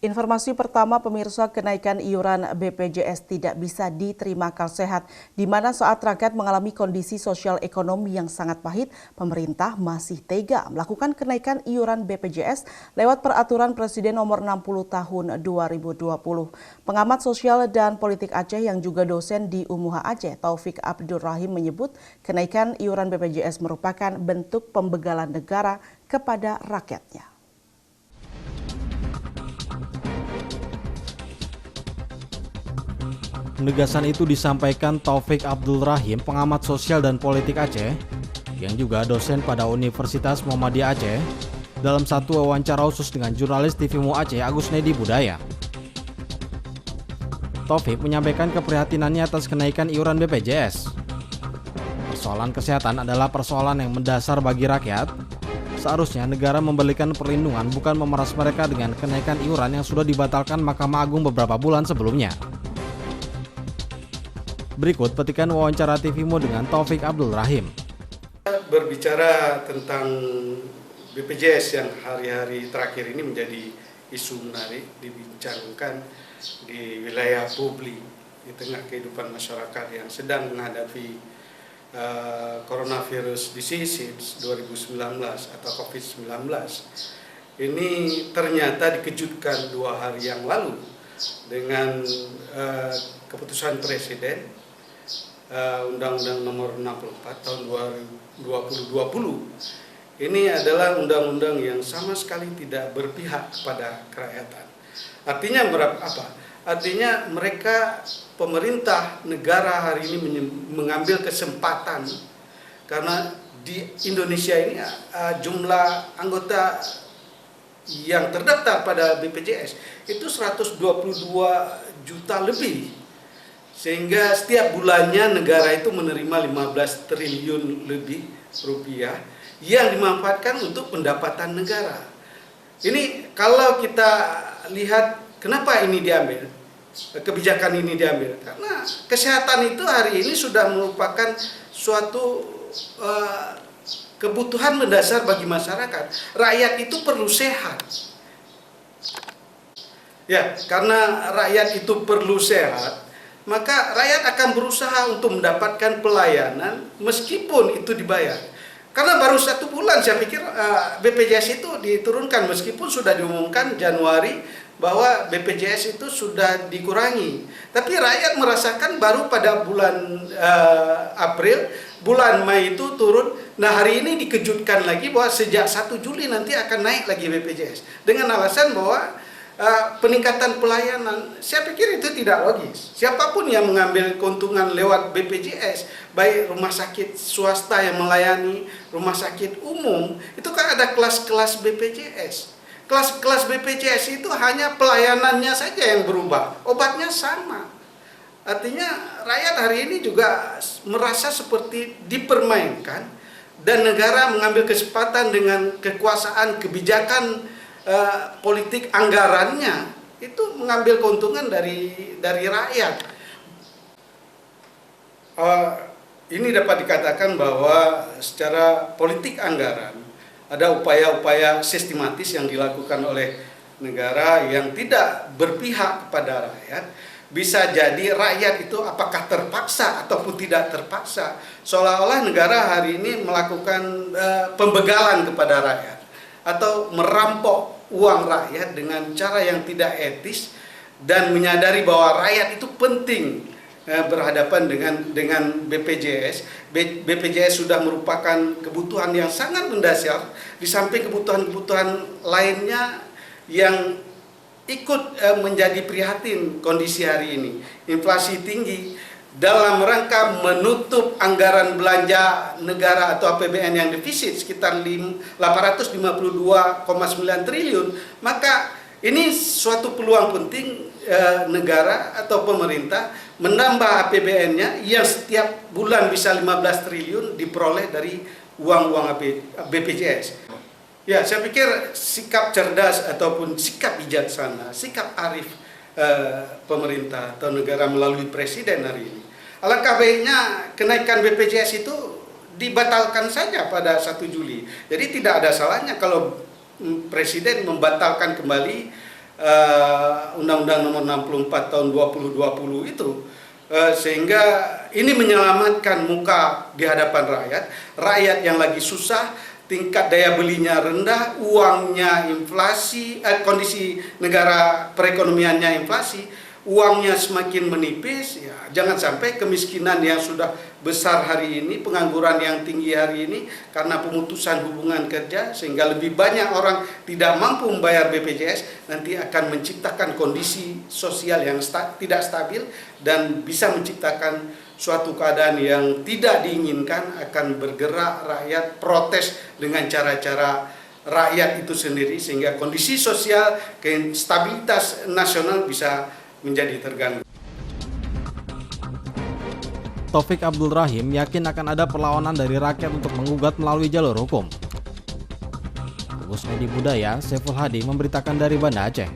Informasi pertama pemirsa, kenaikan iuran BPJS tidak bisa diterima akal sehat, di mana saat rakyat mengalami kondisi sosial ekonomi yang sangat pahit, pemerintah masih tega melakukan kenaikan iuran BPJS lewat peraturan Presiden nomor 60 tahun 2020. Pengamat sosial dan politik Aceh yang juga dosen di UMUHA Aceh, Taufik Abdul Rahim menyebut kenaikan iuran BPJS merupakan bentuk pembegalan negara kepada rakyatnya. Penegasan itu disampaikan Taufik Abdul Rahim, pengamat sosial dan politik Aceh, yang juga dosen pada Universitas Muhammadiyah Aceh, dalam satu wawancara khusus dengan jurnalis TV Mu Aceh Agus Nedi Budaya. Taufik menyampaikan keprihatinannya atas kenaikan iuran BPJS. Persoalan kesehatan adalah persoalan yang mendasar bagi rakyat. Seharusnya negara memberikan perlindungan, bukan memeras mereka dengan kenaikan iuran yang sudah dibatalkan Mahkamah Agung beberapa bulan sebelumnya. Berikut petikan wawancara TV-Mu dengan Taufik Abdul Rahim. Berbicara tentang BPJS yang hari-hari terakhir ini menjadi isu menarik dibincangkan di wilayah publik di tengah kehidupan masyarakat yang sedang menghadapi coronavirus disease 2019 atau COVID-19. Ini ternyata dikejutkan 2 hari yang lalu dengan keputusan Presiden Undang-Undang Nomor 64 tahun 2020. Ini adalah undang-undang yang sama sekali tidak berpihak kepada kerakyatan. Artinya apa? Artinya mereka, pemerintah negara hari ini mengambil kesempatan, karena di Indonesia ini jumlah anggota yang terdaftar pada BPJS itu 122 juta lebih. Sehingga setiap bulannya negara itu menerima 15 triliun lebih rupiah yang dimanfaatkan untuk pendapatan negara. Ini kalau kita lihat kenapa ini diambil, kebijakan ini diambil, karena kesehatan itu hari ini sudah merupakan suatu kebutuhan mendasar bagi masyarakat. Rakyat itu perlu sehat. Ya, karena rakyat itu perlu sehat, maka rakyat akan berusaha untuk mendapatkan pelayanan meskipun itu dibayar. Karena baru 1 bulan saya pikir BPJS itu diturunkan, meskipun sudah diumumkan Januari bahwa BPJS itu sudah dikurangi. Tapi rakyat merasakan baru pada bulan April, bulan Mei itu turun. Nah, hari ini dikejutkan lagi bahwa sejak 1 Juli nanti akan naik lagi BPJS. Dengan alasan bahwa peningkatan pelayanan, saya pikir itu tidak logis. Siapapun yang mengambil keuntungan lewat BPJS, baik rumah sakit swasta yang melayani, rumah sakit umum, itu kan ada kelas-kelas BPJS. Kelas-kelas BPJS itu hanya pelayanannya saja yang berubah, obatnya sama. Artinya rakyat hari ini juga merasa seperti dipermainkan, dan negara mengambil kesempatan dengan kekuasaan kebijakan politik anggarannya itu mengambil keuntungan dari rakyat. Ini dapat dikatakan bahwa secara politik anggaran ada upaya-upaya sistematis yang dilakukan oleh negara yang tidak berpihak kepada rakyat. Bisa jadi rakyat itu apakah terpaksa ataupun tidak terpaksa, seolah-olah negara hari ini melakukan pembegalan kepada rakyat atau merampok uang rakyat dengan cara yang tidak etis, dan menyadari bahwa rakyat itu penting berhadapan dengan BPJS. BPJS sudah merupakan kebutuhan yang sangat mendasar, di samping kebutuhan-kebutuhan lainnya yang ikut menjadi prihatin kondisi hari ini. Inflasi tinggi, dalam rangka menutup anggaran belanja negara atau APBN yang defisit sekitar 852,9 triliun, maka ini suatu peluang penting negara atau pemerintah menambah APBN-nya yang setiap bulan bisa 15 triliun diperoleh dari uang-uang BPJS. Ya, saya pikir sikap cerdas ataupun sikap bijaksana, sikap arif pemerintah atau negara melalui presiden hari ini, alangkah baiknya kenaikan BPJS itu dibatalkan saja pada 1 Juli. Jadi tidak ada salahnya kalau presiden membatalkan kembali Undang-Undang Nomor 64 Tahun 2020 itu, sehingga ini menyelamatkan muka di hadapan rakyat yang lagi susah, tingkat daya belinya rendah, uangnya inflasi, kondisi negara perekonomiannya inflasi, uangnya semakin menipis. Ya, jangan sampai kemiskinan yang sudah besar hari ini, pengangguran yang tinggi hari ini karena pemutusan hubungan kerja, sehingga lebih banyak orang tidak mampu membayar BPJS, nanti akan menciptakan kondisi sosial yang tidak stabil dan bisa menciptakan suatu keadaan yang tidak diinginkan, akan bergerak rakyat protes dengan cara-cara rakyat itu sendiri, sehingga kondisi sosial, stabilitas nasional bisa menjadi terganggu. Taufik Abdul Rahim yakin akan ada perlawanan dari rakyat untuk menggugat melalui jalur hukum. Tugus Media Budaya, Saiful Hadi memberitakan dari Banda Aceh.